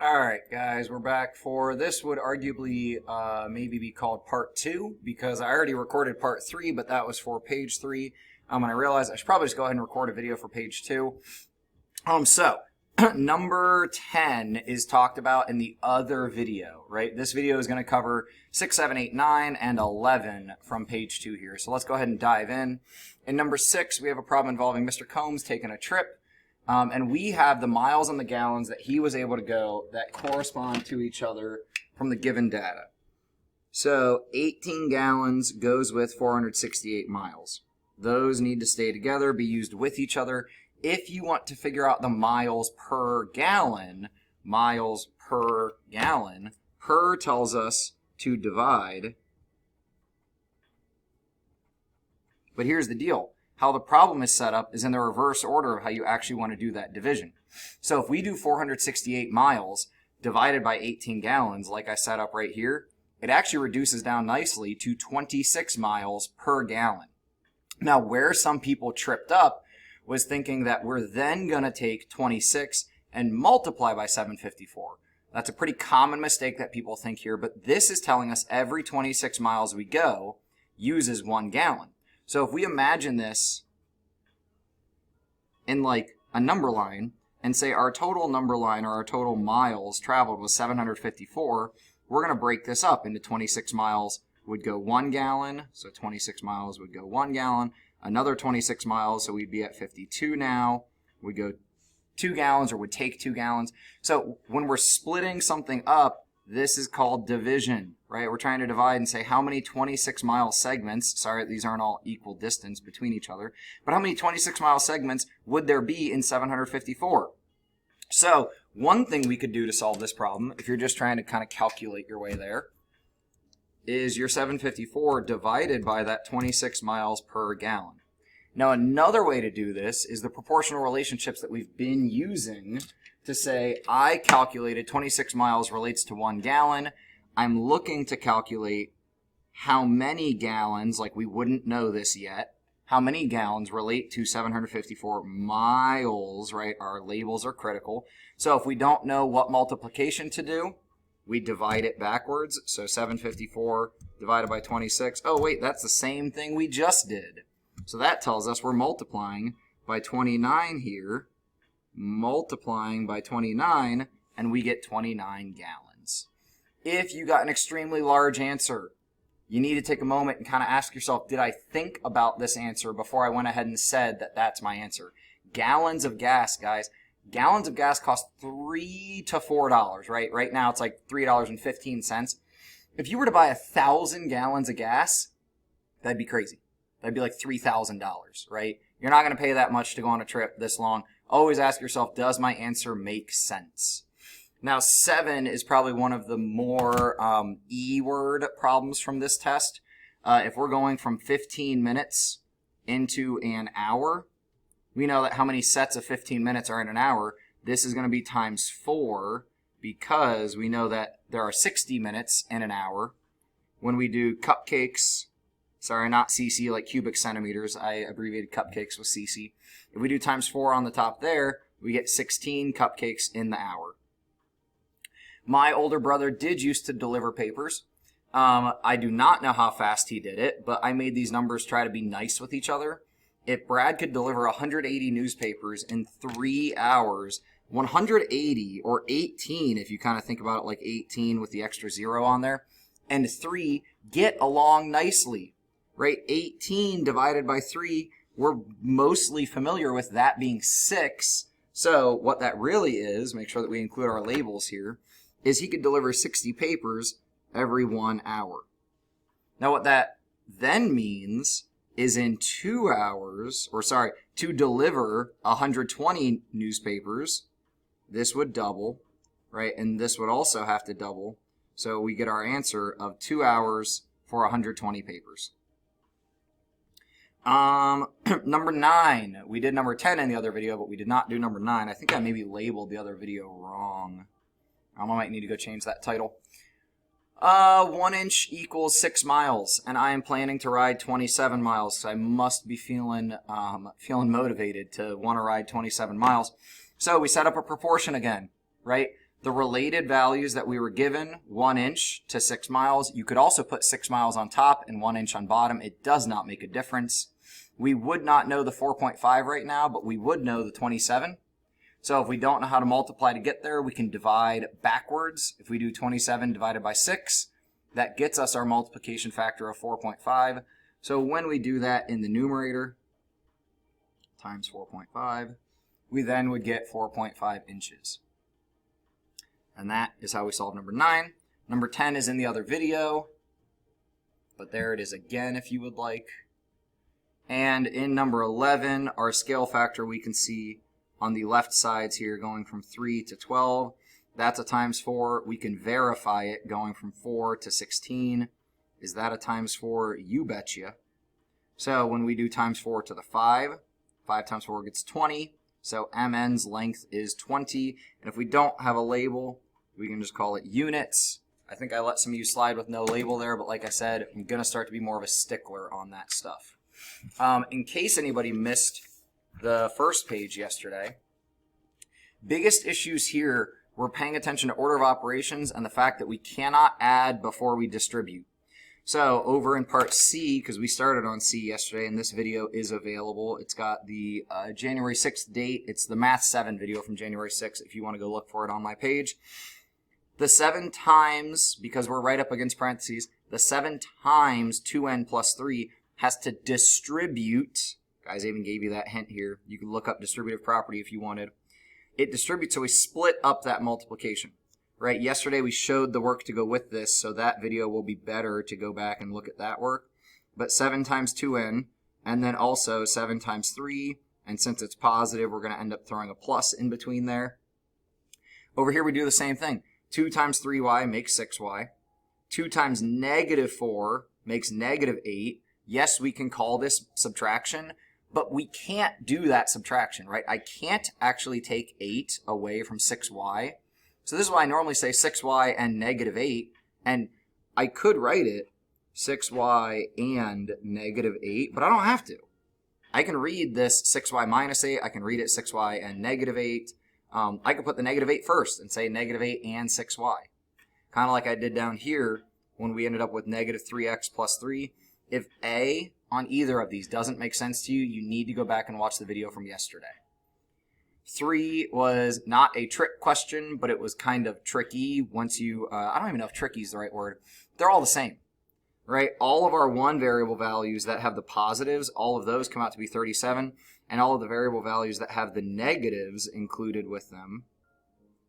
Alright guys, we're back for this would arguably maybe be called part 2 because I already recorded part 3, but that was for page 3. And I realized I should probably just go ahead and record a video for page 2. So number 10 is talked about in the other video, right? This video is going to cover 6, 7, 8, 9, and 11 from page 2 here. So let's go ahead and dive in. In number 6, we have a problem involving Mr. Combs taking a trip. And we have the miles and the gallons that he was able to go that correspond to each other from the given data. So 18 gallons goes with 468 miles. Those need to stay together, be used with each other. If you want to figure out the miles per gallon, per tells us to divide. But here's the deal. How the problem is set up is in the reverse order of how you actually want to do that division. So if we do 468 miles divided by 18 gallons, like I set up right here, it actually reduces down nicely to 26 miles per gallon. Now, where some people tripped up was thinking that we're then going to take 26 and multiply by 754. That's a pretty common mistake that people think here, but this is telling us every 26 miles we go uses 1 gallon. So if we imagine this in like a number line and say our total number line or our total miles traveled was 754, we're going to break this up into 26 miles would go 1 gallon. So 26 miles would go 1 gallon. Another 26 miles, so we'd be at 52 now, would go 2 gallons or would take 2 gallons. So when we're splitting something up, this is called division, right? We're trying to divide and say how many 26-mile segments, sorry, these aren't all equal distance between each other, but how many 26-mile segments would there be in 754? So one thing we could do to solve this problem, if you're just trying to kind of calculate your way there, is your 754 divided by that 26 miles per gallon. Now another way to do this is the proportional relationships that we've been using to say I calculated 26 miles relates to 1 gallon. I'm looking to calculate how many gallons, like we wouldn't know this yet, how many gallons relate to 754 miles, right? Our labels are critical. So if we don't know what multiplication to do, we divide it backwards. So 754 divided by 26. Oh, wait, that's the same thing we just did. So that tells us we're multiplying by 29 here, multiplying by 29, and we get 29 gallons. If you got an extremely large answer, you need to take a moment and kind of ask yourself, did I think about this answer before I went ahead and said that that's my answer? Gallons of gas, guys. Gallons of gas cost $3 to $4, right? Right now it's like $3.15. If you were to buy 1,000 gallons of gas, that'd be crazy. That'd be like $3,000, right? You're not going to pay that much to go on a trip this long. Always ask yourself, does my answer make sense? Now, 7 is probably one of the more E-word problems from this test. If we're going from 15 minutes into an hour, we know that how many sets of 15 minutes are in an hour. This is going to be times 4 because we know that there are 60 minutes in an hour. When we do cupcakes, sorry, not cc, like cubic centimeters. I abbreviated cupcakes with cc. If we do times 4 on the top there, we get 16 cupcakes in the hour. My older brother did used to deliver papers. I do not know how fast he did it, but I made these numbers try to be nice with each other. If Brad could deliver 180 newspapers in 3 hours, 180 or 18, if you kind of think about it like 18 with the extra 0 on there, and 3 get along nicely. Right, 18 divided by 3, we're mostly familiar with that being 6. So what that really is, make sure that we include our labels here, is he could deliver 60 papers every 1 hour. Now what that then means is in 2 hours, to deliver 120 newspapers, this would double, right? And this would also have to double. So we get our answer of 2 hours for 120 papers. Number 9. We did number 10 in the other video, but we did not do number 9. I think I maybe labeled the other video wrong. I might need to go change that title. 1 inch equals 6 miles, and I am planning to ride 27 miles, so I must be feeling motivated to want to ride 27 miles. So we set up a proportion again, right? The related values that we were given, 1 inch to 6 miles, you could also put 6 miles on top and 1 inch on bottom. It does not make a difference. We would not know the 4.5 right now, but we would know the 27. So if we don't know how to multiply to get there, we can divide backwards. If we do 27 divided by 6, that gets us our multiplication factor of 4.5. So when we do that in the numerator, times 4.5, we then would get 4.5 inches. And that is how we solve number 9. Number 10 is in the other video, but there it is again if you would like. And in number 11, our scale factor we can see on the left sides here going from 3 to 12. That's a times 4. We can verify it going from 4 to 16. Is that a times 4? You betcha. So when we do times 4 to the 5, 5 times 4 gets 20. So MN's length is 20. And if we don't have a label, we can just call it units. I think I let some of you slide with no label there, but like I said, I'm going to start to be more of a stickler on that stuff. In case anybody missed the first page yesterday, biggest issues here, we're paying attention to order of operations and the fact that we cannot add before we distribute. So over in part C, because we started on C yesterday and this video is available, it's got the January 6th date. It's the Math 7 video from January 6th if you want to go look for it on my page. The 7 times, because we're right up against parentheses, the 7 times 2n plus 3 has to distribute. Guys, I even gave you that hint here. You can look up distributive property if you wanted. It distributes, so we split up that multiplication. Right, yesterday we showed the work to go with this, so that video will be better to go back and look at that work. But 7 times 2n, and then also 7 times 3, and since it's positive, we're going to end up throwing a plus in between there. Over here we do the same thing. 2 times 3y makes 6y. 2 times negative 4 makes negative 8. Yes, we can call this subtraction, but we can't do that subtraction, right? I can't actually take 8 away from 6y. So this is why I normally say 6y and negative 8, and I could write it 6y and negative 8, but I don't have to. I can read this 6y minus 8, I can read it 6y and negative 8. I could put the negative 8 first and say negative 8 and 6y. Kind of like I did down here when we ended up with negative 3x plus 3. If A on either of these doesn't make sense to you, you need to go back and watch the video from yesterday. 3 was not a trick question, but it was kind of tricky once you, I don't even know if tricky is the right word. They're all the same, right? All of our one variable values that have the positives, all of those come out to be 37, and all of the variable values that have the negatives included with them,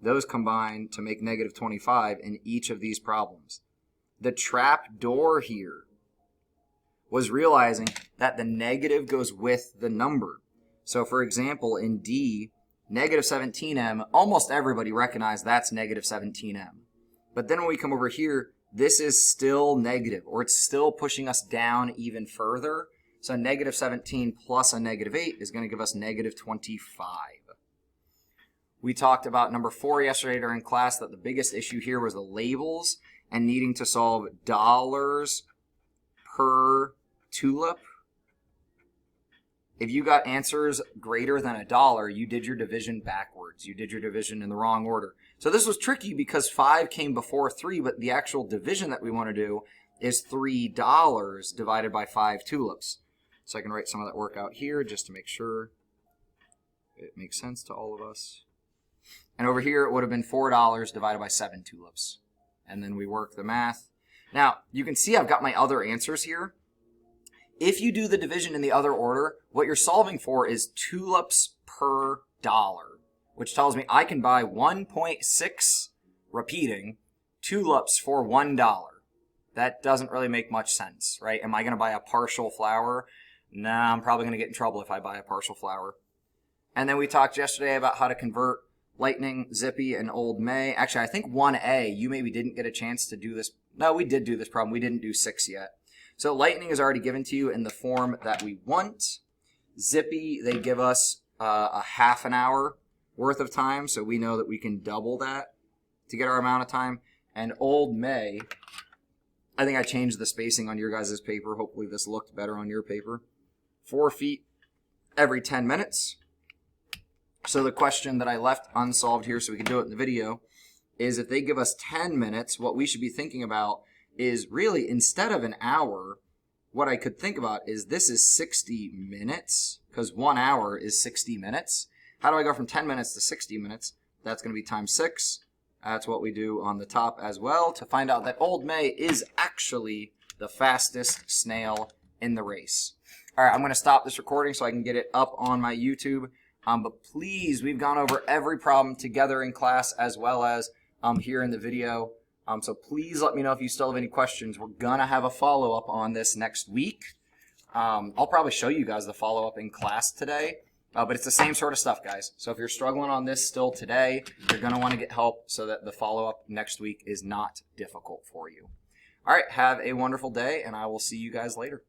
those combine to make negative 25 in each of these problems. The trap door here was realizing that the negative goes with the number. So for example, in D, negative 17m, almost everybody recognized that's negative 17m. But then when we come over here, this is still negative, or it's still pushing us down even further. So negative 17 plus a negative 8 is going to give us negative 25. We talked about number 4 yesterday during class, that the biggest issue here was the labels and needing to solve dollars per tulip. If you got answers greater than $1, you did your division backwards. You did your division in the wrong order. So this was tricky because 5 came before 3, but the actual division that we want to do is $3 divided by 5 tulips. So I can write some of that work out here just to make sure it makes sense to all of us. And over here it would have been $4 divided by 7 tulips. And then we work the math. Now, you can see I've got my other answers here. If you do the division in the other order, what you're solving for is tulips per dollar, which tells me I can buy 1.6, repeating, tulips for $1. That doesn't really make much sense, right? Am I going to buy a partial flower? Nah, I'm probably going to get in trouble if I buy a partial flower. And then we talked yesterday about how to convert Lightning, Zippy, and Old May. Actually, I think 1A, you maybe didn't get a chance to do this. No, we did do this problem. We didn't do 6 yet. So Lightning is already given to you in the form that we want. Zippy, they give us a half an hour worth of time, so we know that we can double that to get our amount of time. And Old May, I think I changed the spacing on your guys' paper. Hopefully this looked better on your paper. 4 feet every 10 minutes. So the question that I left unsolved here so we can do it in the video is if they give us 10 minutes, what we should be thinking about is really instead of an hour, what I could think about is this is 60 minutes because 1 hour is 60 minutes. How do I go from 10 minutes to 60 minutes? That's going to be times 6. That's what we do on the top as well to find out that Old May is actually the fastest snail in the race. All right, I'm going to stop this recording so I can get it up on my YouTube. But please, we've gone over every problem together in class as well as here in the video. So please let me know if you still have any questions. We're going to have a follow-up on this next week. I'll probably show you guys the follow-up in class today. But it's the same sort of stuff, guys. So if you're struggling on this still today, you're going to want to get help so that the follow-up next week is not difficult for you. All right, have a wonderful day, and I will see you guys later.